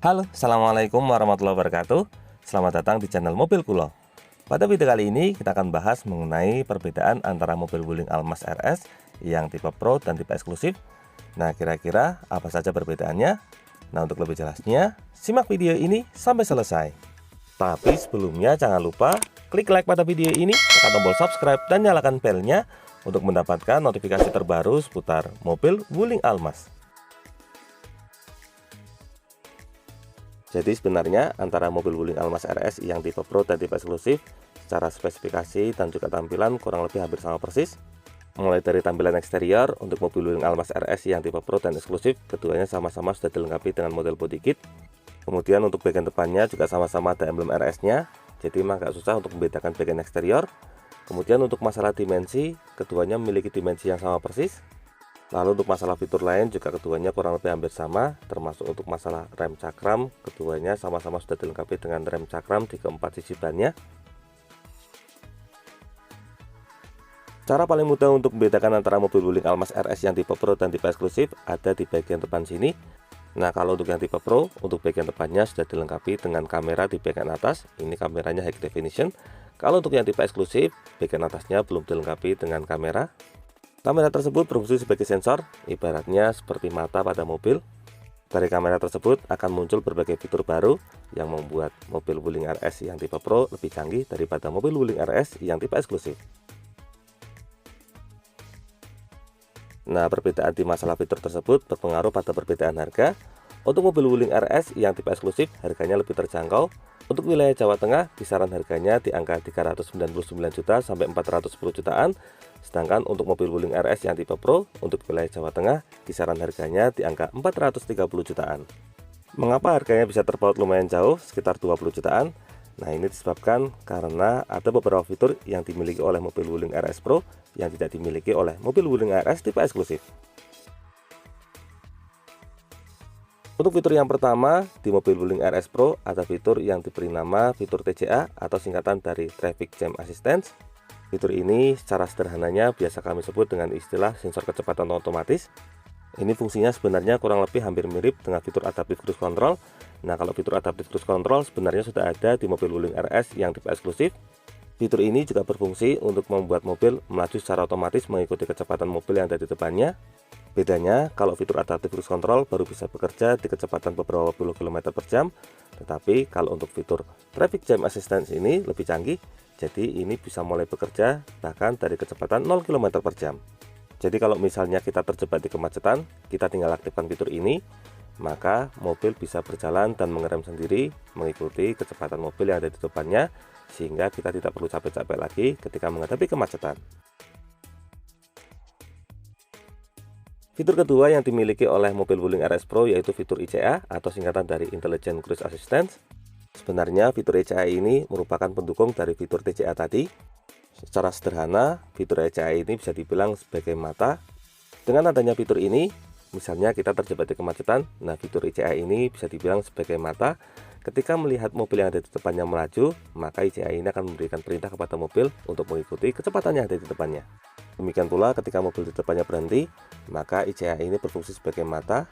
Halo, assalamualaikum warahmatullahi wabarakatuh. Selamat datang di channel Mobil Kulo. Pada video kali ini kita akan bahas mengenai perbedaan antara mobil Wuling Almaz RS yang tipe Pro dan tipe eksklusif. Nah, kira-kira apa saja perbedaannya? Nah, untuk lebih jelasnya, simak video ini sampai selesai. Tapi sebelumnya jangan lupa klik like pada video ini, tekan tombol subscribe dan nyalakan belnya untuk mendapatkan notifikasi terbaru seputar mobil Wuling Almaz. Jadi sebenarnya antara mobil Wuling Almaz RS yang tipe Pro dan tipe eksklusif secara spesifikasi dan juga tampilan kurang lebih hampir sama persis. Mulai dari tampilan eksterior untuk mobil Wuling Almaz RS yang tipe Pro dan eksklusif, keduanya sama-sama sudah dilengkapi dengan model body kit. Kemudian untuk bagian depannya juga sama-sama ada emblem RS-nya, jadi memang agak susah untuk membedakan bagian eksterior. Kemudian untuk masalah dimensi, keduanya memiliki dimensi yang sama persis. Lalu untuk masalah fitur lain juga keduanya kurang lebih hampir sama, termasuk untuk masalah rem cakram, keduanya sama-sama sudah dilengkapi dengan rem cakram di keempat sisi bannya. Cara paling mudah untuk membedakan antara mobil Wuling Almaz RS yang tipe Pro dan tipe eksklusif ada di bagian depan sini. Nah, kalau untuk yang tipe Pro, untuk bagian depannya sudah dilengkapi dengan kamera di bagian atas, ini kameranya high definition. Kalau untuk yang tipe eksklusif, bagian atasnya belum dilengkapi dengan kamera. Kamera tersebut berfungsi sebagai sensor, ibaratnya seperti mata pada mobil. Dari kamera tersebut akan muncul berbagai fitur baru yang membuat mobil Wuling RS yang tipe Pro lebih canggih daripada mobil Wuling RS yang tipe eksklusif. Nah, perbedaan di masalah fitur tersebut berpengaruh pada perbedaan harga. Untuk mobil Wuling RS yang tipe eksklusif harganya lebih terjangkau. Untuk wilayah Jawa Tengah kisaran harganya di angka 399 juta sampai 410 jutaan. Sedangkan untuk mobil Wuling RS yang tipe Pro untuk wilayah Jawa Tengah kisaran harganya di angka 430 jutaan. Mengapa harganya bisa terpaut lumayan jauh, sekitar 20 jutaan? Nah, ini disebabkan karena ada beberapa fitur yang dimiliki oleh mobil Wuling RS Pro yang tidak dimiliki oleh mobil Wuling RS tipe eksklusif. Untuk fitur yang pertama, di mobil Wuling RS Pro ada fitur yang diberi nama fitur TJA atau singkatan dari Traffic Jam Assistance. Fitur ini secara sederhananya biasa kami sebut dengan istilah sensor kecepatan otomatis. Ini fungsinya sebenarnya kurang lebih hampir mirip dengan fitur Adaptive Cruise Control. Nah, kalau fitur Adaptive Cruise Control sebenarnya sudah ada di mobil Wuling RS yang tipe eksklusif. Fitur ini juga berfungsi untuk membuat mobil melaju secara otomatis mengikuti kecepatan mobil yang ada di depannya. Bedanya, kalau fitur Adaptive Cruise Control baru bisa bekerja di kecepatan beberapa puluh km per jam, tetapi kalau untuk fitur Traffic Jam Assistance ini lebih canggih, jadi ini bisa mulai bekerja bahkan dari kecepatan 0 km per jam. Jadi kalau misalnya kita terjebak di kemacetan, kita tinggal aktifkan fitur ini, maka mobil bisa berjalan dan mengerem sendiri mengikuti kecepatan mobil yang ada di depannya, sehingga kita tidak perlu capek-capek lagi ketika menghadapi kemacetan. Fitur kedua yang dimiliki oleh mobil Wuling RS Pro yaitu fitur ICA atau singkatan dari Intelligent Cruise Assistance. Sebenarnya fitur ICA ini merupakan pendukung dari fitur TCA tadi. Secara sederhana, fitur ICA ini bisa dibilang sebagai mata. Dengan adanya fitur ini, misalnya kita terjebak di kemacetan, nah fitur ICA ini bisa dibilang sebagai mata. Ketika melihat mobil yang ada di depannya melaju, maka ICA ini akan memberikan perintah kepada mobil untuk mengikuti kecepatan yang ada di depannya. Demikian pula ketika mobil di depannya berhenti, maka ICA ini berfungsi sebagai mata.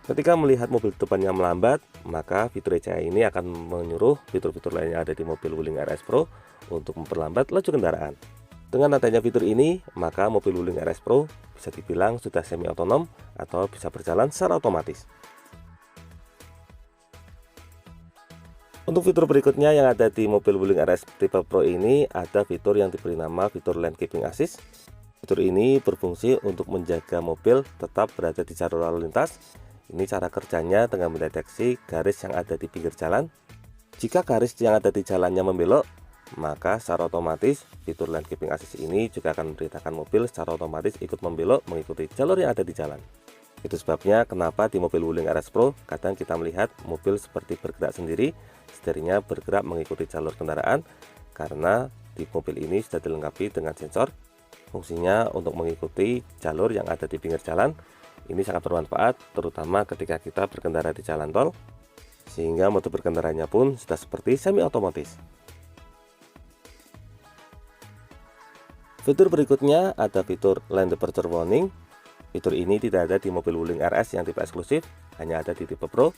Ketika melihat mobil di depannya melambat, maka fitur ICA ini akan menyuruh fitur-fitur lainnya ada di mobil Wuling RS Pro untuk memperlambat laju kendaraan. Dengan adanya fitur ini, maka mobil Wuling RS Pro bisa dibilang sudah semi otonom atau bisa berjalan secara otomatis. Untuk fitur berikutnya yang ada di mobil Wuling RS tipe Pro ini ada fitur yang diberi nama fitur Lane Keeping Assist. Fitur ini berfungsi untuk menjaga mobil tetap berada di jalur lalu lintas. Ini cara kerjanya dengan mendeteksi garis yang ada di pinggir jalan. Jika garis yang ada di jalannya membelok, maka secara otomatis fitur Lane Keeping Assist ini juga akan memberitakan mobil secara otomatis ikut membelok mengikuti jalur yang ada di jalan. Itu sebabnya kenapa di mobil Wuling RS Pro kadang kita melihat mobil seperti bergerak sendiri, setirnya bergerak mengikuti jalur kendaraan, karena di mobil ini sudah dilengkapi dengan sensor. Fungsinya untuk mengikuti jalur yang ada di pinggir jalan. Ini sangat bermanfaat terutama ketika kita berkendara di jalan tol, sehingga mode berkendaranya pun sudah seperti semi otomatis. Fitur berikutnya ada fitur Lane Departure Warning. Fitur ini tidak ada di mobil Wuling RS yang tipe eksklusif, hanya ada di tipe Pro.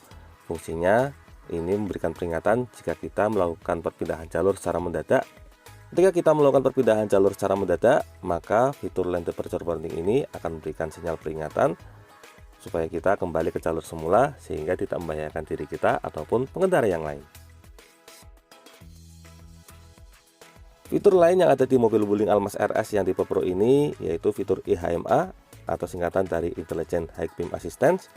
fungsinya ini memberikan peringatan jika kita melakukan perpindahan jalur secara mendadak. Ketika kita melakukan perpindahan jalur secara mendadak, maka fitur lane departure warning ini akan memberikan sinyal peringatan supaya kita kembali ke jalur semula sehingga tidak membahayakan diri kita ataupun pengendara yang lain. Fitur lain yang ada di mobil Wuling Almaz RS yang tipe Pro ini yaitu fitur IHMA atau singkatan dari Intelligent High Beam Assistance.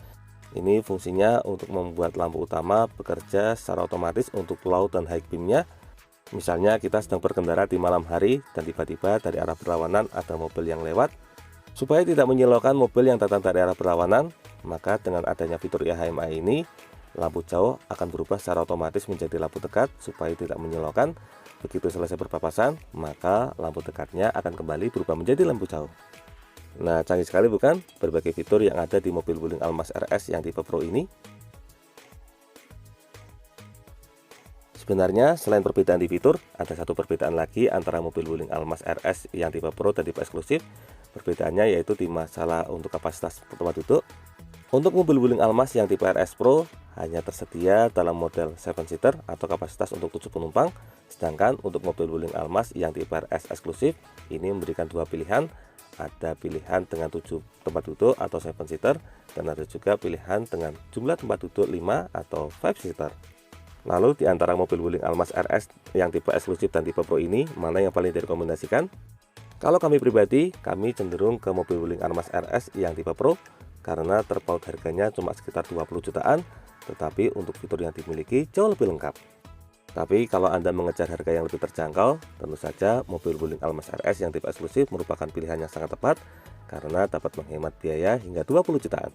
Ini fungsinya untuk membuat lampu utama bekerja secara otomatis untuk low dan high beamnya. Misalnya kita sedang berkendara di malam hari dan tiba-tiba dari arah berlawanan ada mobil yang lewat. Supaya tidak menyilaukan mobil yang datang dari arah berlawanan, maka dengan adanya fitur IHMA ini, lampu jauh akan berubah secara otomatis menjadi lampu dekat supaya tidak menyilaukan. Begitu selesai berpapasan, maka lampu dekatnya akan kembali berubah menjadi lampu jauh. Nah, canggih sekali bukan berbagai fitur yang ada di mobil Wuling Almaz RS yang tipe Pro ini? Sebenarnya selain perbedaan di fitur, ada satu perbedaan lagi antara mobil Wuling Almaz RS yang tipe Pro dan tipe eksklusif. Perbedaannya yaitu di masalah untuk kapasitas tempat duduk. Untuk mobil Wuling Almaz yang tipe RS Pro hanya tersedia dalam model 7-seater atau kapasitas untuk 7 penumpang. Sedangkan untuk mobil Wuling Almaz yang tipe RS eksklusif ini memberikan dua pilihan. Ada pilihan dengan 7 tempat duduk atau 7-seater dan ada juga pilihan dengan jumlah tempat duduk 5 atau 5-seater. Lalu di antara mobil Wuling Almaz RS yang tipe eksklusif dan tipe Pro ini mana yang paling direkomendasikan? Kalau kami pribadi, kami cenderung ke mobil Wuling Almaz RS yang tipe Pro karena terpaut harganya cuma sekitar 20 jutaan, tetapi untuk fitur yang dimiliki jauh lebih lengkap. Tapi kalau Anda mengejar harga yang lebih terjangkau, tentu saja mobil Wuling Almaz RS yang tipe eksklusif merupakan pilihan yang sangat tepat karena dapat menghemat biaya hingga 20 jutaan.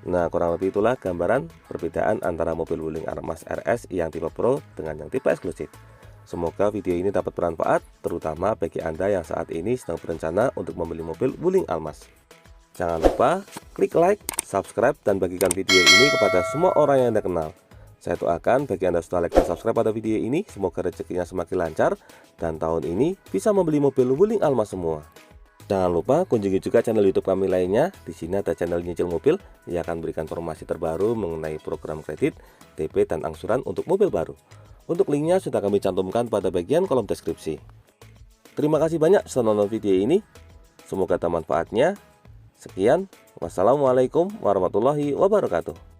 Nah, kurang lebih itulah gambaran perbedaan antara mobil Wuling Almaz RS yang tipe Pro dengan yang tipe eksklusif. Semoga video ini dapat bermanfaat, terutama bagi Anda yang saat ini sedang berencana untuk membeli mobil Wuling Almaz. Jangan lupa klik like, subscribe, dan bagikan video ini kepada semua orang yang Anda kenal. Saya doakan bagi Anda sudah like dan subscribe pada video ini, semoga rezekinya semakin lancar dan tahun ini bisa membeli mobil Wuling Almaz semua. Jangan lupa kunjungi juga channel YouTube kami lainnya. Di sini ada channel nyicil mobil yang akan berikan informasi terbaru mengenai program kredit, DP, dan angsuran untuk mobil baru. Untuk linknya sudah kami cantumkan pada bagian kolom deskripsi. Terima kasih banyak sudah nonton video ini. Semoga ada manfaatnya. Sekian, wassalamualaikum warahmatullahi wabarakatuh.